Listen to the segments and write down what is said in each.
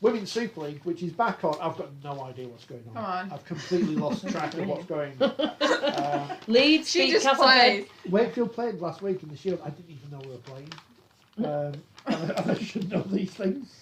Women's Super League, which is back on. I've got no idea what's going on. Come on. I've completely lost track of what's going on. Leeds She beat just Castle played. Wakefield played last week in the Shield. I didn't even know we were playing. And I should know these things.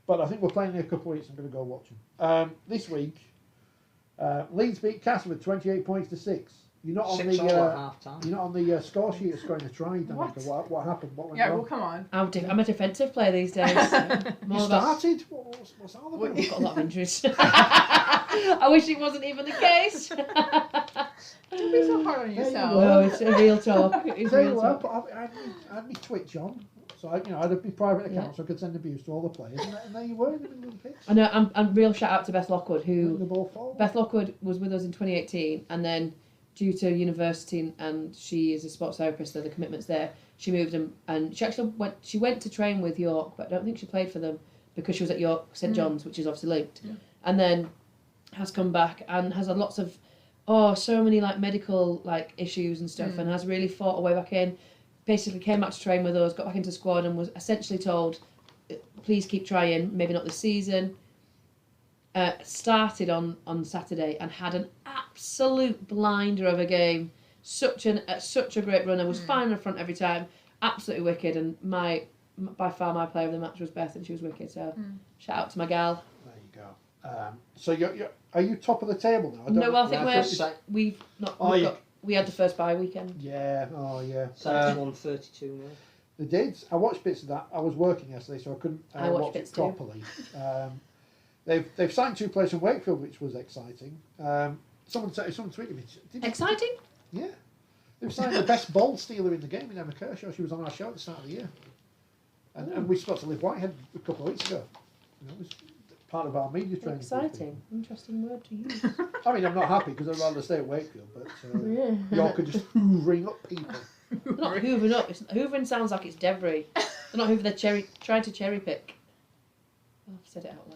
But I think we're playing in a couple of weeks. I'm going to go watch them. This week, Leeds beat Castle with 28 points to 6. You're not on 6 all at half time. You're not on the score sheet scoring a try, Danika. What happened? What went Yeah, wrong? well, come on. I'm a defensive player these days. You started? What's that all about? I've got a lot of injuries. I wish it wasn't even the case. Don't be so hard on yourself. No, it's a real talk. It's Tell you real what, talk. I had my Twitch on, so I had a private account so I could send abuse to all the players, and there you were in the middle of the pitch. I know. I'm real shout out to Beth Lockwood, Putting the who ball forward. Beth Lockwood was with us in 2018, and then due to university and she is a sports therapist, so the commitments there, she moved and she actually went to train with York, but I don't think she played for them because she was at York St John's, which is obviously linked, and then has come back and has had lots of so many like medical like issues and stuff, and has really fought her way back in. Basically came back to train with us, got back into squad, and was essentially told, please keep trying, maybe not this season. Started on Saturday and had an absolute blinder of a game. Such a great runner. Was fine in the front every time. Absolutely wicked. And by far my player of the match was Beth, and she was wicked. So shout out to my gal. There you go. So are you top of the table now? No, I think Yeah, we had the first bye weekend. Yeah. Oh yeah. Saints won 32 now. They did. I watched bits of that. I was working yesterday, so I couldn't I watched watch it bits too. properly. They've signed 2 players from Wakefield, which was exciting. Someone tweeted me. Exciting? Yeah. They've signed the best ball stealer in the game in Emma Kershaw. She was on our show at the start of the year. And we spoke to Liv Whitehead a couple of weeks ago. It was part of our media training. Exciting. Interesting word to use. I mean, I'm not happy because I'd rather stay at Wakefield, but York are just hoovering up people. They're not hoovering up. Hoovering sounds like it's debris. They're not hoovering, they're trying to cherry pick. Oh, I've said it out loud.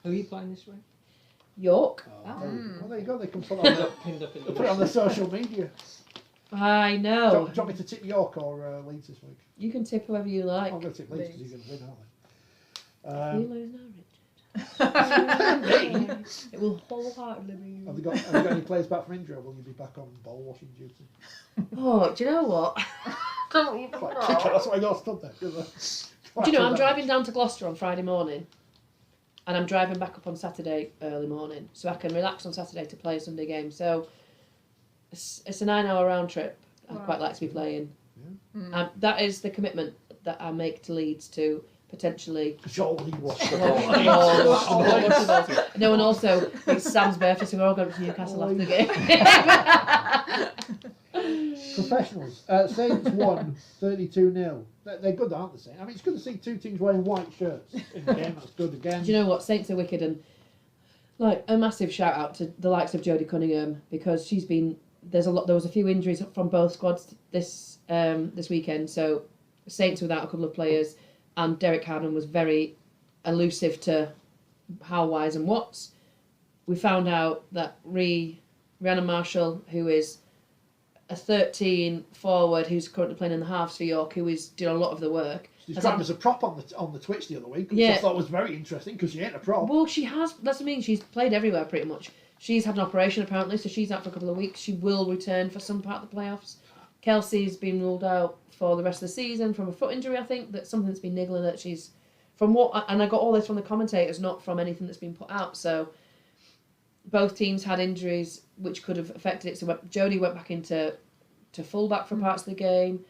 Who are you playing this week? York. Well, there you go. They can put it on the social media. I know. Do you want me to tip York or Leeds this week? You can tip whoever you like. I'm going to tip Leeds because you're going to win, aren't You lose now, Richard. It will wholeheartedly be you. Have you got any players back from injury, or will you be back on ball washing duty? Oh, do you know what? Don't even know. That's why I got stood there. Do you know, I'm driving down to Gloucester on Friday morning, and I'm driving back up on Saturday early morning, so I can relax on Saturday to play a Sunday game. So it's a 9-hour round trip. I'd quite like to be playing. Yeah. That is the commitment that I make to Leeds to potentially. Jolly was. No, and also it's Sam's birthday, so we're all going to Newcastle after the game. Professionals. Saints won 32-0. They're good, aren't they, Saints? I mean, it's good to see 2 teams wearing white shirts in the game. That's good again. Do you know what? Saints are wicked, and like a massive shout out to the likes of Jodie Cunningham, because she's been. There was a few injuries from both squads this weekend, so Saints without a couple of players, and Derek Howden was very elusive to how, whys and whats. We found out that Rhiannon Marshall, who is a 13 forward who's currently playing in the halves for York, who is doing a lot of the work. She's described as a prop on the Twitch the other week, which I thought was very interesting because she ain't a prop. Well, she has. That's what I mean. She's played everywhere pretty much. She's had an operation apparently, so she's out for a couple of weeks. She will return for some part of the playoffs. Kelsey's been ruled out for the rest of the season from a foot injury. I think that's something that's been niggling that she's from what, and I got all this from the commentators, not from anything that's been put out. So both teams had injuries which could have affected it. So Jodie went back into fullback for parts of the game.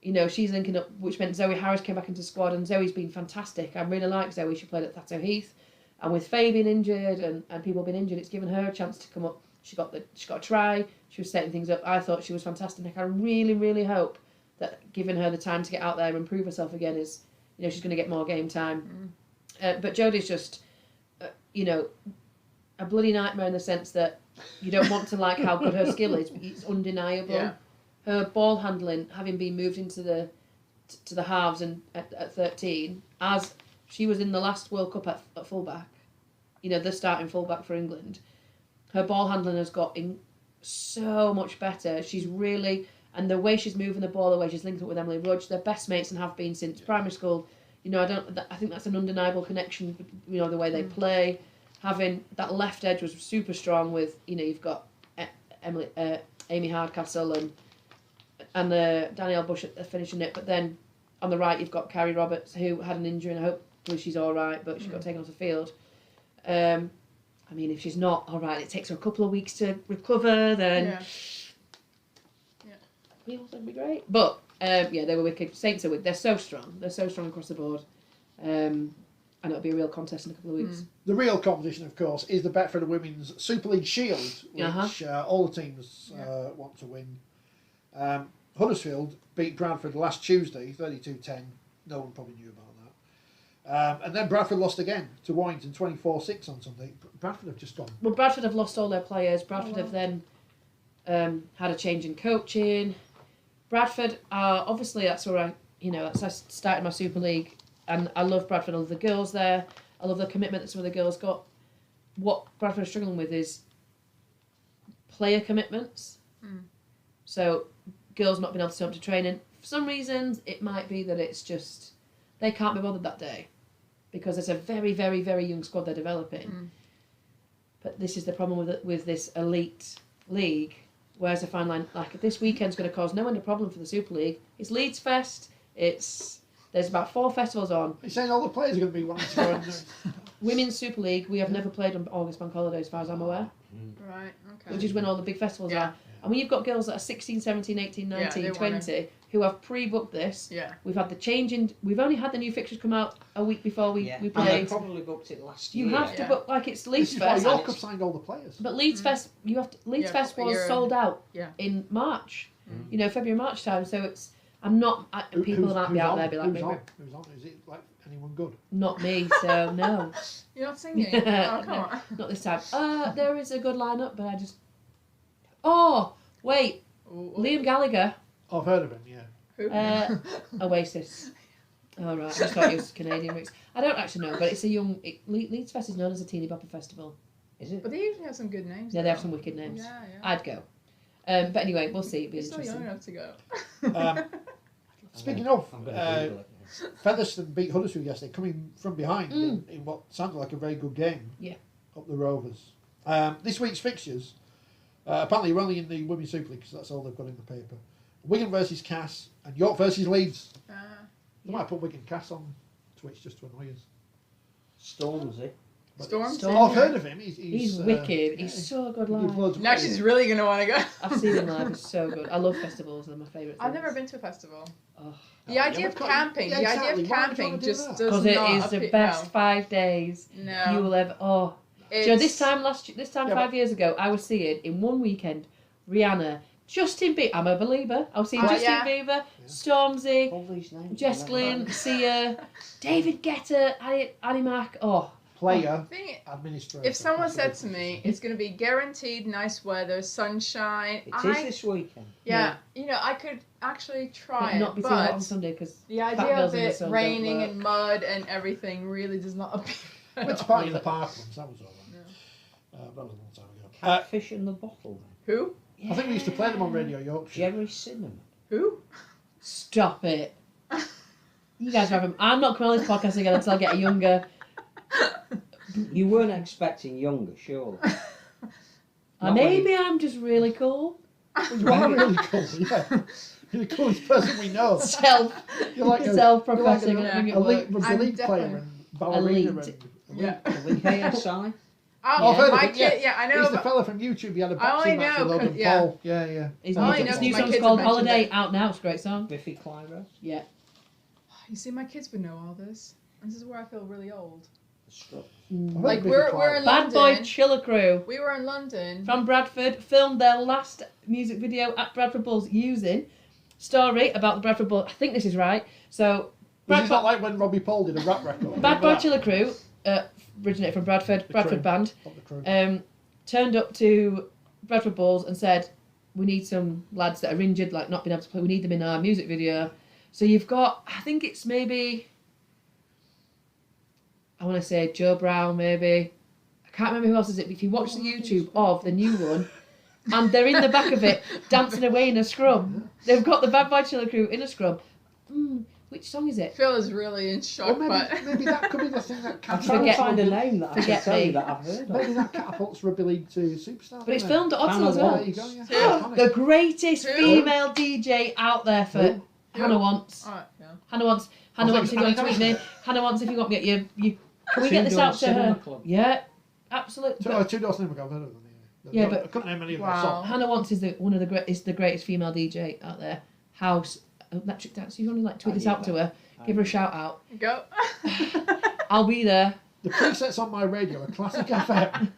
You know, she's linking up, which meant Zoe Harris came back into squad, and Zoe's been fantastic. I really like Zoe. She played at Thatto Heath, and with Faye being injured and people being injured, it's given her a chance to come up. She got a try. She was setting things up. I thought she was fantastic. I really, really hope that giving her the time to get out there and prove herself again is, you know, she's going to get more game time. But Jodie's just, you know, a bloody nightmare in the sense that you don't want to like how good her skill is, but it's undeniable. Yeah. Her ball handling, having been moved into the halves and at 13, as she was in the last World Cup at fullback, you know, the starting fullback for England, her ball handling has got so much better. She's really, and the way she's moving the ball, the way she's linking up with Emily Rudge, they're best mates and have been since primary school. You You know, I think that's an undeniable connection. You know, the way they play, having that left edge was super strong. With you've got Amy Hardcastle and Danielle Bush finishing it, but then on the right you've got Carrie Roberts, who had an injury, and hopefully she's all right, but she got taken off the field. I mean, if she's not all right, it takes her a couple of weeks to recover. Then we all think it'd be great. But they were wicked. Saints are they're so strong. They're so strong across the board. And it'll be a real contest in a couple of weeks. The real competition, of course, is the Betfred Women's Super League Shield, which all the teams want to win. Huddersfield beat Bradford last Tuesday, 32-10. No one probably knew about that. And then Bradford lost again to Warrington, 24-6 on Sunday. Bradford have just gone. Well, Bradford have lost all their players. Bradford have then had a change in coaching. Bradford are obviously that's where I started my Super League, and I love Bradford. I love the girls there. I love the commitment that some of the girls got. What Bradford are struggling with is player commitments. So girls not being able to turn up to training. For some reasons, it might be that it's just they can't be bothered that day because it's a very, very, very young squad they're developing. But this is the problem with this elite league. Where's the fine line? Like this weekend's going to cause no end of problem for the Super League. It's Leeds Fest. There's about 4 festivals on. You're saying all the players are going to be wanting to go in there. Women's Super League, we have never played on August Bank Holiday as far as I'm aware. Right, okay. Which is when all the big festivals are. And when you've got girls that are 16, 17, 18, 19, 20 who have pre-booked this, we've had the change in... We've only had the new fixtures come out a week before we And played. they probably booked it last year. You have to book, like it's Leeds This is why Fest. York have signed all the players. But Leeds Fest, Leeds Fest was sold out in March. February, March time. So I'm not... people might be out there be like... Who's on? Is it like anyone good? Not me, so no. You're not singing? Oh, come on. Not this time. There is a good lineup, but I just... Oh, wait. Liam Gallagher. I've heard of him, yeah. Who? Oasis. All right, I just thought it was Canadian mix. I don't actually know, but it's a young... Leeds Fest is known as a teeny bopper festival. Is it? But they usually have some good names. Yeah, they have some wicked names. Yeah. I'd go. But anyway, we'll see. It'd be You're still interesting. young enough to go. Speaking of, I'm going to Google it. Featherstone beat Huddersfield yesterday, coming from behind in what sounded like a very good game. Yeah. Up the Rovers. This week's fixtures, apparently we're only in the Women's Super League because that's all they've got in the paper. Wigan versus Cass and York versus Leeds. They might put Wigan Cass on Twitch just to annoy us. Stormzy. Stormzy? Oh, I've heard of him. He's wicked. He's so good live. Now she's really going to want to go. I've seen him live. He's so good. I love festivals. They're my favourite things. I've never been to a festival. Oh. The idea of camping, Yeah, exactly. the Why idea would of you wanna camping do just that? does Because not it is the best 5 days No. you will ever... Oh. It's, So this time 5 years ago, I was seeing, in one weekend, Rihanna, Justin Bieber... I'm a believer. I was seeing Justin Bieber, Stormzy, All these names. Jess Glynn, Sia, David Guetta, Annie Mac. Oh. Player, administrator. if someone said to me, it's going to be guaranteed nice weather, sunshine. It is this weekend. Yeah, I could actually try it, Not be too hot on but Sunday because the idea of it raining and mud and everything really does not appeal. Went to party in the park once, that was all right. That was a long time ago. Catfish in the bottle. Who? I think we used to play them on Radio Yorkshire. Jerry Cinnamon. Who? Stop it. You guys are having... I'm not coming on this podcast again until I get a younger... You weren't expecting younger, surely. Maybe I'm just really cool. You are really cool, yeah. You're the coolest person we know. You're like Self-professing. You're like and an everything at elite work. rugby league player and ballerina. Elite. KSI. Oh, I've heard my of it, kid, I know. He's the fella from YouTube. He had a boxing match with Logan Paul. Yeah. His I new know, new my song's kids called have mentioned Holiday, it. out now. It's a great song. Biffy Clyro. Yeah. You see, my kids would know all this. This is where I feel really old. The Struts. Like we're in Bad London. Boy Chiller Crew We were in London. from Bradford filmed their last music video at Bradford Bulls using story about the Bradford Bulls. I think this is right. So Which is not like when Robbie Paul did a rap record. Bad Boy Chiller Crew originated from Bradford band. Turned up to Bradford Bulls and said, we need some lads that are injured, like not being able to play. We need them in our music video. So you've got, I think it's maybe, I want to say Joe Brown maybe. I can't remember who else is it, but if you watch the YouTube of the new one, and they're in the back of it dancing away in a scrum. They've got the Bad Boy Chiller Crew in a scrum. Which song is it? Phil is really in shock, Well, but maybe that could be the thing that I'm trying Forget- to find a name that I can Forget tell Me. you that I've heard maybe of. that catapults Rugby League to superstar. But it's doesn't it? filmed at Odsal as Hannah well. There you go. Yeah. Who? Iconic. The greatest Who? female DJ out there for Who? Hannah wants. Alright, yeah. Hannah wants. Hannah wants. If you want to tweet me. Hannah wants. If you want me, you. Can we get this Two-Door out to Cinema her? Club. Yeah, absolutely. Two Doors Cinema Club, I've heard of them. Yeah, I but- couldn't name any of them. Wow. Hannah wants is the greatest female DJ out there. House electric dance. You want to like tweet I this knew out to that. her? Give her a shout out. Go. I'll be there. The presets on my radio are Classic FM,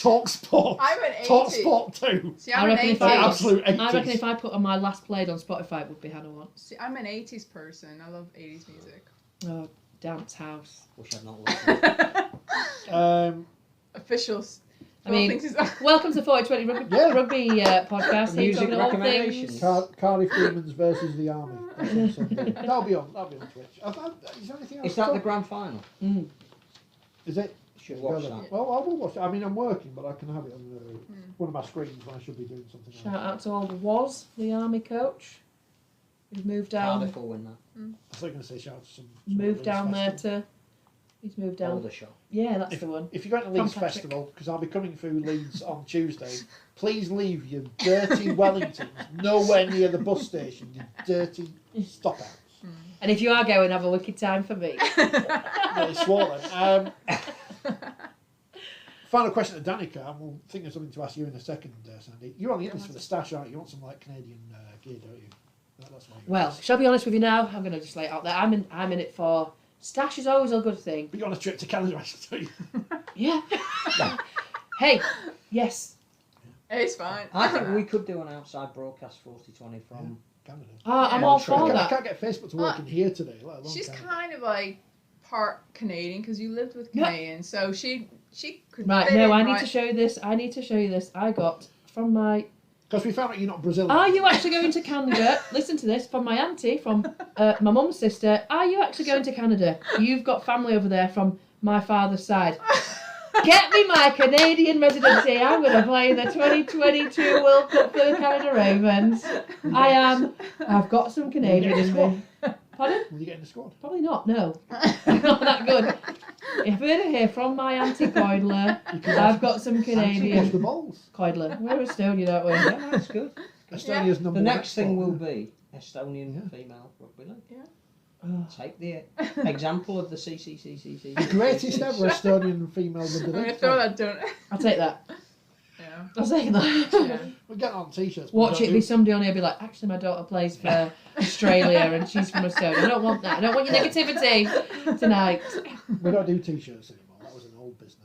Talk Sport, I'm an Talk 80s. Sport 2. See, I I'm an reckon if 80s. I was- Absolute 80s. I reckon if I put on my last played on Spotify, it would be Hannah Wants. See, I'm an 80s person. I love 80s music. Oh, dance house. Wish I'd not listened. Officials. I mean, Phil thinks welcome to 4020 Rugby, Yeah. Rugby podcast. Here Music talking all recommendations. things. Cardiff Demons versus the Army. That's on Sunday. That'll be on Twitch. Is there anything else? Is to that the talk- grand final? Mm. Is it? Should watch Go that. then. Well, I will watch it. I mean, I'm working, but I can have it on one of my screens when I should be doing something Shout else. out to old Was, the army coach. He's moved down. Cardiff will win that. I was going to say shout out to some Moved Leeds down there festival. to. He's moved down. Aldershot. Yeah, that's the one. If you're going to From Leeds Patrick. Festival, because I'll be coming through Leeds on Tuesday, please leave your dirty Wellingtons nowhere near the bus station, you dirty stop-outs. And if you are going, have a wicked time for me. Really swore then. Final question to Danika, and we'll think of something to ask you in a second, Sandy. You're only in this for the stash, aren't you? You want some like Canadian gear, don't you? That's why you're in Well, this. shall I be honest with you now? I'm going to just lay it out there. I'm in it for stash is always a good thing. But you're on a trip to Canada, I should tell you. Yeah. Hey, yes. It's fine. I think we could do an outside broadcast 4020 from. Canada. I'm Yeah. all I for can't, I that. can't get Facebook to work in here today, let alone She's Canada. kind of like part Canadian because you lived with Yeah. Canadians, so she could. Right, fit no, in I need right. to show you this. I need to show you this. I got from my. Because we found out you're not Brazilian. Are you actually going to Canada? Listen to this from my auntie, from my mum's sister. Are you actually going to Canada? You've got family over there from my father's side. Get me my Canadian residency. I'm going to play in the 2022 World Cup for the Canada Ravens. I am. I've got some Canadian in me. Pardon? Will you get in the squad? Probably not, no. Not that good. You've heard it here from my auntie Coidler. You can I've got some Wash the Canadian. balls. Coidler. We're Estonian, aren't we? Yeah, that's good. Estonia's number The one next thing export. will be Estonian Yeah. female rugby league. Oh. Take the example of the CCCCC. The greatest ever Estonian female rugby I'm gonna league throw player. that donut. I'll take that. Yeah. I'll take that. Yeah. We're getting on t-shirts. but Watch we it don't be do- somebody on here be like, actually my daughter plays for Australia and she's from Estonia. I don't want that. I don't want your negativity tonight. We don't do t-shirts anymore. That was an old business.